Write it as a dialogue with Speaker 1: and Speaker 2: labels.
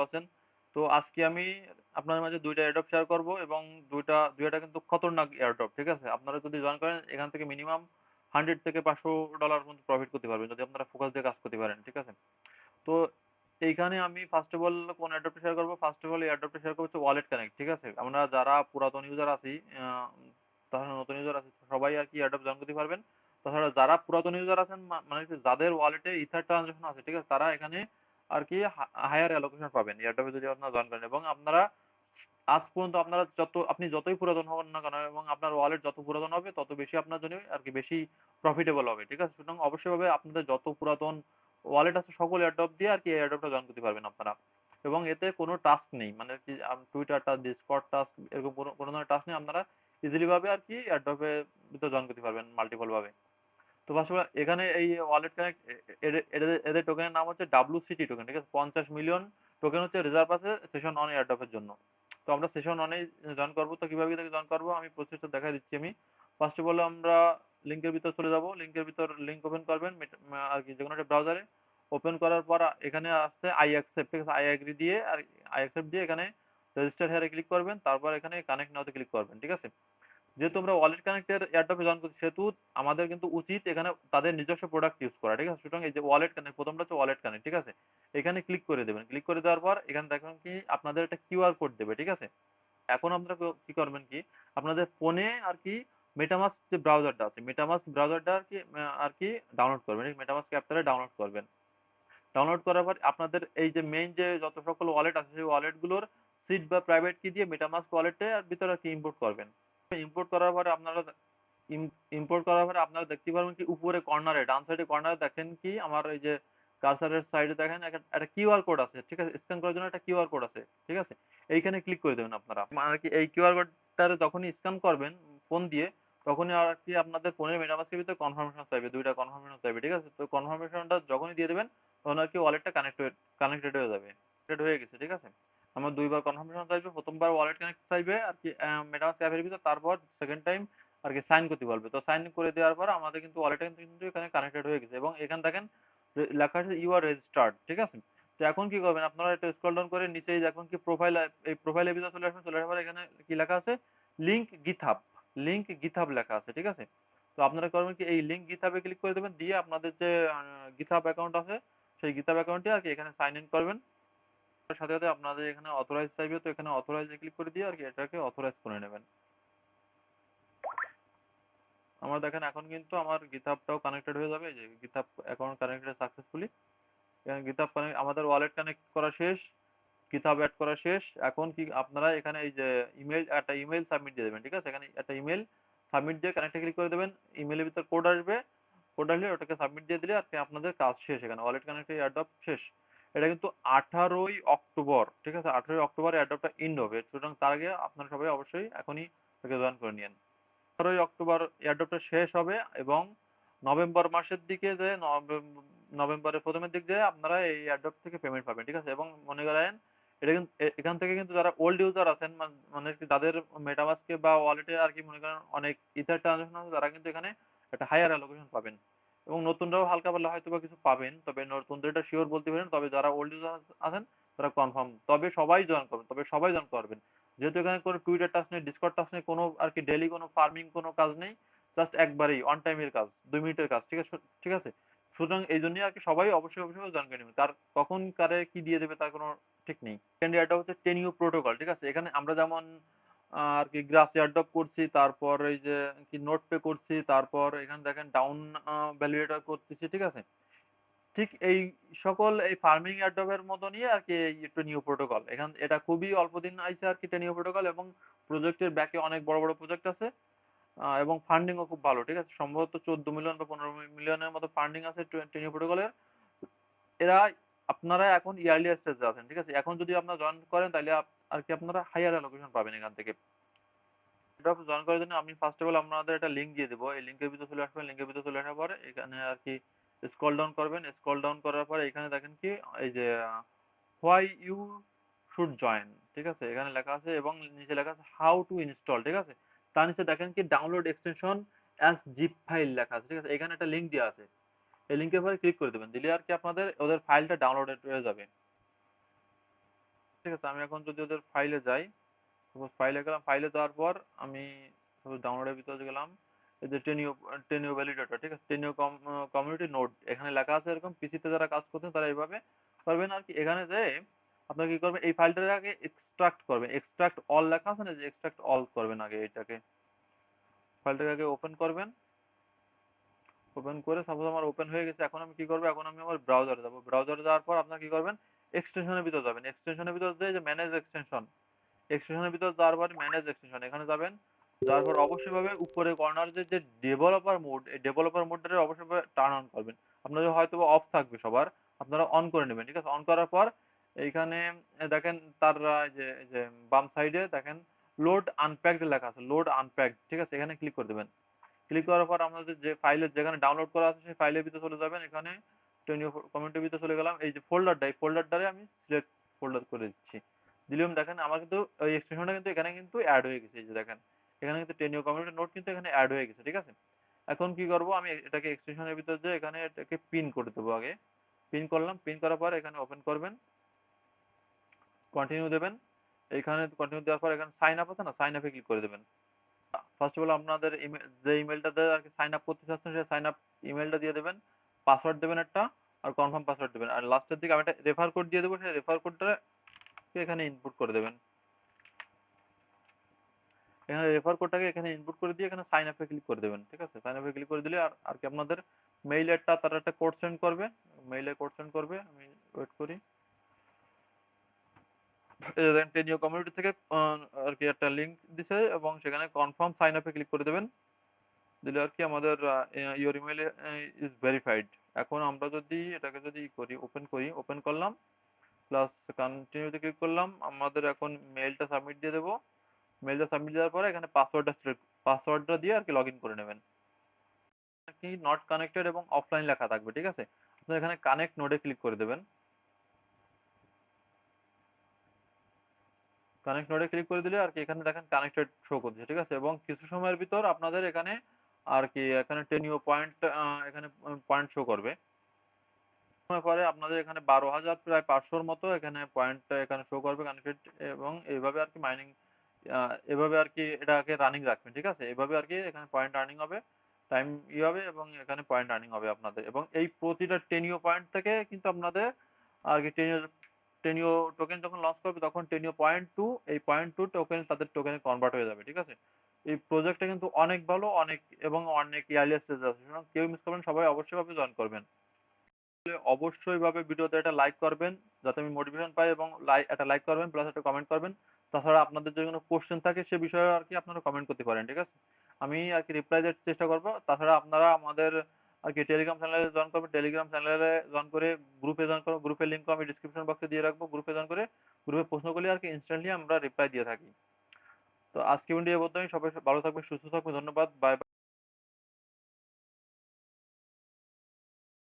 Speaker 1: আছেন? তো আজকে আমি আপনার মাঝে ২ টা এয়ারড্রপ শেয়ার করব এবং ২টা কিন্তু খতরনাক এয়ারড্রপ, ঠিক আছে? আপনারা যদি জয়েন করেন এখান থেকে মিনিমাম 100 থেকে $500 পর্যন্ত প্রফিট করতে পারবেন যদি আপনারা ফোকাস দিয়ে কাজ করতে পারেন, ঠিক আছে? তো এইখানে আমি ফার্স্ট অফ অল কোন এয়ারড্রপটা শেয়ার করব? ফার্স্ট অফ অল এয়ারড্রপটা শেয়ার করব হচ্ছে ওয়ালেট কানেক্ট, ঠিক আছে? আমরা যারা পুরাতন ইউজার আছি, আ তাছাড়া নতুন ইউজার আছে সবাই আরকি এয়ারড্রপ জয়েন করতে পারবেন। তাছাড়া যারা পুরাতন ইউজার আছেন মানে হচ্ছে যাদের ওয়ালেটে ইথার ট্রানজাকশন আছে, ঠিক আছে? তারা এখানে আরকি হায়ার অ্যালোকেশন পাবেন এয়ারড্রপে যদি আপনারা জয়েন করেন এবং আপনারা আজ পর্যন্ত আপনারা আপনি যতই পুরাতন হন না কেন এবং আপনার ওয়ালেট যত পুরাতন হবে তত বেশি আপনার জন্য আরকি বেশি প্রফিটেবল হবে, ঠিক আছে? সুতরাং অবশ্যই ভাবে আপনাদের যত পুরাতন ওয়ালেট আছে সকল এয়ারড্রপ দিয়ে আরকি এয়ারড্রপটা জয়েন করতে পারবেন আপনারা। এবং এতে কোনো টাস্ক নেই। মানে কি টুইটার টাস্ক, ডিসকর্ড টাস্ক এরকম কোনো ধরনের টাস্ক নেই। আপনারা ইজিলি ভাবে আরকি এয়ারড্রপের ভিতরে জয়েন করতে পারবেন মাল্টিপল ভাবে। তো পাশাপাশি এখানে এই ওয়ালেট কানেক্ট এদের টোকেনের নাম হচ্ছে WCT টোকেন, ঠিক আছে? 50 মিলিয়ন টোকেন হচ্ছে রিজার্ভ আছে সেশন অন এয়ারড্রপের জন্য। তো আমরা সেশন অনেই জয়েন করবো। তো কিভাবে জয়েন করবো আমি প্রসেসটা দেখাই দিচ্ছি আমি। ফার্স্ট অফ অল আমরা লিঙ্কের ভিতর চলে যাব। লিঙ্কের ভিতর লিঙ্ক ওপেন করবেন আর কি যেকোনো একটা ব্রাউজারে। ওপেন করার পর এখানে আসছে আই অ্যাকসেপ্ট, ঠিক আছে? আই এগ্রি দিয়ে আর আই অ্যাকসেপ্ট দিয়ে এখানে রেজিস্টার হেয়ারে ক্লিক করবেন। তারপর এখানে কানেক্ট নাওতে ক্লিক করবেন, ঠিক আছে? যেহেতু আমরা ওয়ালেট কানেক্টের এয়ারড্রপে জয়েন করছি সেহেতু আমাদের কিন্তু উচিত এখানে তাদের নিজস্ব প্রোডাক্ট ইউজ করা, ঠিক আছে? সুতরাং এই যে ওয়ালেট কানেক্ট, প্রথমটা হচ্ছে ওয়ালেট কানেক্ট, ঠিক আছে? এখানে ক্লিক করে দেবেন। ক্লিক করে দেওয়ার পর এখানে দেখবেন কি আপনাদের একটা কিউআর কোড দেবে, ঠিক আছে? এখন আপনারা কি করবেন কি আপনাদের ফোনে আর কি মেটামাস্ক যে ব্রাউজারটা আছে মেটামাস্ক ব্রাউজারটা আর কি ডাউনলোড করবেন, মেটামাস্ক অ্যাপটা ডাউনলোড করবেন। ডাউনলোড করার পর আপনাদের এই যে মেইন যে যত সকল ওয়ালেট আছে সেই ওয়ালেট গুলোর সিট বা প্রাইভেট কি দিয়ে মেটামাস্ক ওয়ালেটে ভিতরে আর কি ইম্পোর্ট করবেন। ইম্পোর্ট করার পরে ইম্পোর্ট করার পরে আপনারা দেখতে পারবেন কি উপরে কর্নারে ডান সাইডে কর্নারে দেখেন কি আমার এই যে কার্সারের সাইডে দেখেন একটা কিউআর কোড আছে, ঠিক আছে? স্ক্যান করার জন্য একটা কিউআর কোড আছে, ঠিক আছে? এইখানে ক্লিক করে দেবেন আপনারা। মানে কি এই কিউআর কোডটার যখনই স্ক্যান করবেন ফোন দিয়ে তখনই আর কি আপনাদের ফোনের মেটামাস্কের ভিতরে কনফার্মেশন চাইবে, 2টা কনফার্মেশন চাইবে, ঠিক আছে? তো কনফার্মেশনটা যখনই দিয়ে দেবেন তখন আর কি ওয়ালেটটা কানেক্টেড হয়ে যাবে। কানেক্টেড হয়ে গেছে, ঠিক আছে? আমার 2বার কনফার্মেশন চাইবে। প্রথমবার ওয়ালেট কানেক্ট চাইবে আর কি মেটামাস্ক অ্যাপের ভিতর, তারপর সেকেন্ড টাইম আর কি সাইন করতে বলবে। তো সাইন করে দেওয়ার পর আমাদের কিন্তু ওয়ালেটটা কিন্তু এখানে কানেক্টেড হয়ে গেছে এবং এখানে দেখেন লেখা আছে ইউ আর রেজিস্টার্ড, ঠিক আছে? তো এখন কি করবেন আপনারা একটু স্ক্রল ডাউন করে নিচেই দেখুন কি প্রোফাইল, এই প্রোফাইলের ভিতরে চলে আসবেন। চলে আসার পর এখানে কি লেখা আছে লিংক গিটহাব, লিংক গিটহাব লেখা আছে, ঠিক আছে? তো আপনারা করবেন কি এই লিংক গিটহাবে ক্লিক করে দেবেন, দিয়ে আপনাদের যে গিটহাব অ্যাকাউন্ট আছে সেই গিটহাব অ্যাকাউন্টে আর কি এখানে সাইন ইন করবেন। তার সাথে সাথে আপনাদের এখানে অথরাইজ চাইবে, তো এখানে অথরাইজ এ ক্লিক করে দিয়ে আর কি এটাকে অথরাইজ করে নেবেন। আমার দেখেন এখন কিন্তু আমার গিটহাবটাও কানেক্টেড হয়ে যাবে। এই যে গিটহাব অ্যাকাউন্ট কানেক্টেড সাকসেসফুলি। এখানে গিটহাব কানেক্ট আমাদের ওয়ালেট কানেক্ট করা শেষ, গিটহাব অ্যাড করা শেষ। এখন কি আপনারা এখানে এই যে একটা ইমেল সাবমিট দিয়ে দেবেন, ঠিক আছে? এখানে একটা ইমেল সাবমিট দিয়ে কানেক্টে ক্লিক করে দেবেন। ইমেলের ভিতর কোড আসবে, কোড আসলে ওটাকে সাবমিট দিয়ে দিলে আর কি আপনাদের কাজ শেষ। এখানে ওয়ালেট কানেক্টেড এয়ারড্রপ শেষ। এটা কিন্তু 18ই অক্টোবর, ঠিক আছে? 18ই অক্টোবর এয়ারড্রপটা এন্ড হবে। সুতরাং তার আগে আপনারা সবাই অবশ্যই এখনই এটাকে জয়েন করে নিন। 18ই অক্টোবর এয়ারড্রপটা শেষ হবে এবং নভেম্বর মাসের দিকে যে নভেম্বরের প্রথমের দিক দিয়ে আপনারা এই এয়ারড্রপ থেকে পেমেন্ট পাবেন, ঠিক আছে? এবং মনে করেন এটা কিন্তু এখান থেকে কিন্তু যারা ওল্ড ইউজার আছেন মানে কি যাদের মেটামাস্কে বা ওয়ালেটে আর কি মনে করেন অনেক ইথার ট্রানজাকশন আছে তারা কিন্তু এখানে একটা হায়ার অ্যালোকেশন পাবেন এবং নতুনরাও হালকা পাতলা হয়তো বা কিছু পাবেন, তবে নতুনদের এটা শিওর বলতে পারেন। তবে যারা ওল্ড ইউজার আছেন তারা কনফার্ম, তবে সবাই জয়েন করবেন, তবে সবাই জয়েন করবেন। যেহেতু এখানে কোনো টুইটার টাচ নেই, ডিসকর্ড টাচ নেই, কোনো আর কি ডেইলি কোনো ফার্মিং কোনো কাজ নেই, জাস্ট একবারেই অন টাইমের কাজ, 2 মিনিটের কাজ, ঠিক আছে? ঠিক আছে, সুতরাং এই জন্যই আর কি সবাই অবশ্যই অবশ্যই জয়েন করে নেবেন। তার কখন কারে কি দিয়ে দেবে তার কোনো ঠিক নেই। সেকেন্ড ইয়ারটা হচ্ছে 10U প্রোটোকল, ঠিক আছে? এখানে আমরা যেমন আর কি গ্রাস এয়ারড্রপ করছি, তারপর এই যে কি নোট পে করছি, তারপর এখানে দেখেন ডাউন ভ্যালিডেটর করতেছি, ঠিক আছে? ঠিক এই সকল এই ফার্মিং এয়ারড্রপের মতনই আর কি এই টেনিও প্রোটোকল। এটা খুবই অল্প দিন আইছে আর কি টেনিও প্রোটোকল এবং প্রজেক্টের ব্যাকে অনেক বড় বড় প্রজেক্ট আছে এবং ফান্ডিংও খুব ভালো, ঠিক আছে? সম্ভবত 14 মিলিয়ন বা 15 মিলিয়নের মতো ফান্ডিং আছে টেনিও প্রোটোকলের। এরা আপনারা এখন ইয়ারলি স্টেজে আছেন, ঠিক আছে? এখন যদি আপনারা জয়েন করেন তাহলে আর কি আপনারা হাইয়ার অ্যালোকেশন পাবেন এখান থেকে। ড্রপ জয়েন করার জন্য আমি ফার্স্ট অফ অল আপনাদের একটা লিঙ্ক দিয়ে দেবো। এই লিঙ্কের ভিতরে চলে আসবেন। লিঙ্কের ভিতরে চলে আসার পরে এখানে আর কি স্ক্রল ডাউন করবেন। স্ক্রল ডাউন করার পরে এখানে দেখেন কি এই যে হোয়াই ইউ শুড জয়েন, ঠিক আছে? এখানে লেখা আছে এবং নিচে লেখা আছে হাউ টু ইনস্টল, ঠিক আছে? তার নিচে দেখেন কি download extension as zip file লেখা আছে, ঠিক আছে? এখানে একটা লিঙ্ক দেওয়া আছে। এই লিঙ্কের পরে ক্লিক করে দেবেন, দিলে আর কি আপনাদের ওদের ফাইলটা ডাউনলোড হয়ে যাবে। ঠিক আছে? আমি এখন যদি ওদের ফাইলে যাই, সাপোজ ফাইলে গেলাম, ফাইলে যাওয়ার পর আমি সাপোজ ডাউনলোডের ভিতরে গেলাম, এই যে টেনিও ভ্যালিডেটর, ঠিক আছে? টেনিও কমিউনিটি নোড এখানে লেখা আছে এরকম। পিসিতে যারা কাজ করছেন তারা এইভাবে করবেন আর কি। এখানে যে আপনার কি করবেন, এই ফাইলটাকে আগে এক্সট্রাক্ট করবেন। এক্সট্রাক্ট অল লেখা আছে না, যে এক্সট্রাক্ট অল করবেন আগে এটাকে। ফাইলটাকে আগে ওপেন করবেন। ওপেন করে সাপোজ আমার ওপেন হয়ে গেছে। এখন আমি কি করবো, এখন আমি আমার ব্রাউজারে যাবো। ব্রাউজারে যাওয়ার পর আপনার কি করবেন, এক্সটেনশনের ভিতর যাবেন। এক্সটেনশনের ভিতর যে ম্যানেজ এক্সটেনশন, এক্সটেনশনের ভিতর যাওয়ার পর ম্যানেজ এক্সটেনশন এখানে যাবেন। যাওয়ার পর অবশ্যই ভাবে উপরে কর্নার যে ডেভেলপার মোড, এই ডেভেলপার মোডটা অবশ্যই টার্ন অন করবেন। আপনাদের হয়তো অফ থাকবে সবার, আপনারা অন করে নেবেন, ঠিক আছে? অন করার পর এইখানে দেখেন তার এই যে বাম সাইডে দেখেন লোড আনপ্যাকড লেখা আছে, লোড আনপ্যাকড, ঠিক আছে? এখানে ক্লিক করে দেবেন। ক্লিক করার পর আপনাদের যে ফাইলের যেখানে ডাউনলোড করা আছে সেই ফাইলের ভিতরে চলে যাবেন। এখানে টেনিও কমিউনিটির ভিতরে চলে গেলাম। এই যে ফোল্ডারটা, এই ফোল্ডারটারে আমি সিলেক্ট ফোল্ডার করে দিচ্ছি। দিলাম, দেখেন আমার কিন্তু ওই এক্সটেনশনটা কিন্তু এখানে কিন্তু অ্যাড হয়ে গেছে। এই যে দেখেন এখানে কিন্তু টেনিও কমিউনিটি নোট কিন্তু এখানে অ্যাড হয়ে গেছে, ঠিক আছে? এখন কি করব, আমি এটাকে এক্সটেনশনের ভিতর যে এখানে এটাকে পিন করে দেবো আগে। পিন করলাম। পিন করার পর এখানে ওপেন করবেন, কন্টিনিউ দেবেন। এখানে কন্টিনিউ দেওয়ার পর এখানে সাইন আপ আছে না, সাইন আপে ক্লিক করে দেবেন। ফার্স্ট অফ অল আপনাদের যে ইমেলটাতে আর কি সাইন আপ করতে চাচ্ছেন সেই সাইন আপ ইমেলটা দিয়ে দেবেন। পাসওয়ার্ড দেবেন একটা, আর কনফার্ম পাসওয়ার্ড দেবেন। আর লাস্টের দিকে আমি একটা রেফার কোড দিয়ে দেবো, সেই রেফার কোডটা এখানে ইনপুট করে দেবেন। এখানে রেফার কোডটাকে এখানে ইনপুট করে দিয়ে এখানে সাইন আপে ক্লিক করে দেবেন, ঠিক আছে? সাইন আপে ক্লিক করে দিলে আর আর কি আপনাদের মেইল একটা তারা একটা কোড সেন্ড করবে, মেইলে কোড সেন্ড করবে। আমি ওয়েট করি। এই দেখেন টেনিও কমিউনিটি থেকে আর কি একটা লিংক দিছে এবং সেখানে কনফার্ম সাইন আপে ক্লিক করে দেবেন। দিলে আর কি আমাদের ইওর ইমেল ইজ ভেরিফাইড। এখন আমরা যদি এটাকে যদি করি, ওপেন করি, ওপেন করলাম, প্লাস কন্টিনিউতে ক্লিক করলাম, আমাদের এখন মেইলটা সাবমিট দিয়ে দেবো। মেইলটা সাবমিট দেওয়ার পরে এখানে পাসওয়ার্ডটা দিয়ে আর কি লগ ইন করে নেবেন। কি নট কানেক্টেড এবং অফলাইন লেখা থাকবে, ঠিক আছে? আপনার এখানে কানেক্ট নোডে ক্লিক করে দেবেন। কানেক্ট নোডে ক্লিক করে দিলে আর কি এখানে দেখেন কানেক্টেড শো করছে, ঠিক আছে? এবং কিছু সময়ের ভিতর আপনাদের এখানে আর কি এখানে টেনিও পয়েন্ট, এখানে পয়েন্ট শো করবে। সময় পরে আপনাদের এখানে 12,000 প্রায় 500-র মতো এখানে পয়েন্ট এখানে শো করবে কানেক্টেড। এবং এইভাবে আর কি মাইনিং, এভাবে আর কি এটাকে রানিং রাখবেন, ঠিক আছে? এভাবে আর কি এখানে পয়েন্ট আর্নিং হবে, টাইম হবে এবং এখানে পয়েন্ট আর্নিং হবে আপনাদের। এবং এই প্রতিটা টেনিও পয়েন্ট থেকে কিন্তু আপনাদের আর কি টেনিও টেনিও টোকেন যখন লঞ্চ করবে তখন টেনিও পয়েন্ট টু, এই পয়েন্ট টু টোকেন তাদের টোকেনে কনভার্ট হয়ে যাবে, ঠিক আছে? এই প্রজেক্টটা কিন্তু অনেক ভালো, অনেক এবং অনেক ইয়ারলি স্টেজে আছে, সুতরাং কেউ মিস করবেন, সবাই অবশ্যই ভাবে জয়েন করবেন। অবশ্যই ভাবে ভিডিওতে একটা লাইক করবেন যাতে আমি মোটিভেশন পাই, এবং একটা লাইক করবেন প্লাস একটা কমেন্ট করবেন। তাছাড়া আপনাদের যদি কোনো কোশ্চেন থাকে সে বিষয়ে আর কি আপনারা কমেন্ট করতে পারেন, ঠিক আছে? আমি আর কি রিপ্লাই দেওয়ার চেষ্টা করব। তাছাড়া আপনারা আমাদের আর কি টেলিগ্রাম চ্যানেলে জয়েন করবেন। টেলিগ্রাম চ্যানেলে জয়েন করে গ্রুপে জয়েন করবেন। গ্রুপের লিঙ্ক আমি ডিসক্রিপশন বক্সে দিয়ে রাখবো। গ্রুপে জয়েন করে গ্রুপে প্রশ্ন করলে আর কি ইনস্ট্যান্টলি আমরা রিপ্লাই দিয়ে থাকি। তো আজকে ভিডিও এই পর্যন্তই। সবাই ভালো থাকবেন, সুস্থ থাকবেন। ধন্যবাদ। বাই।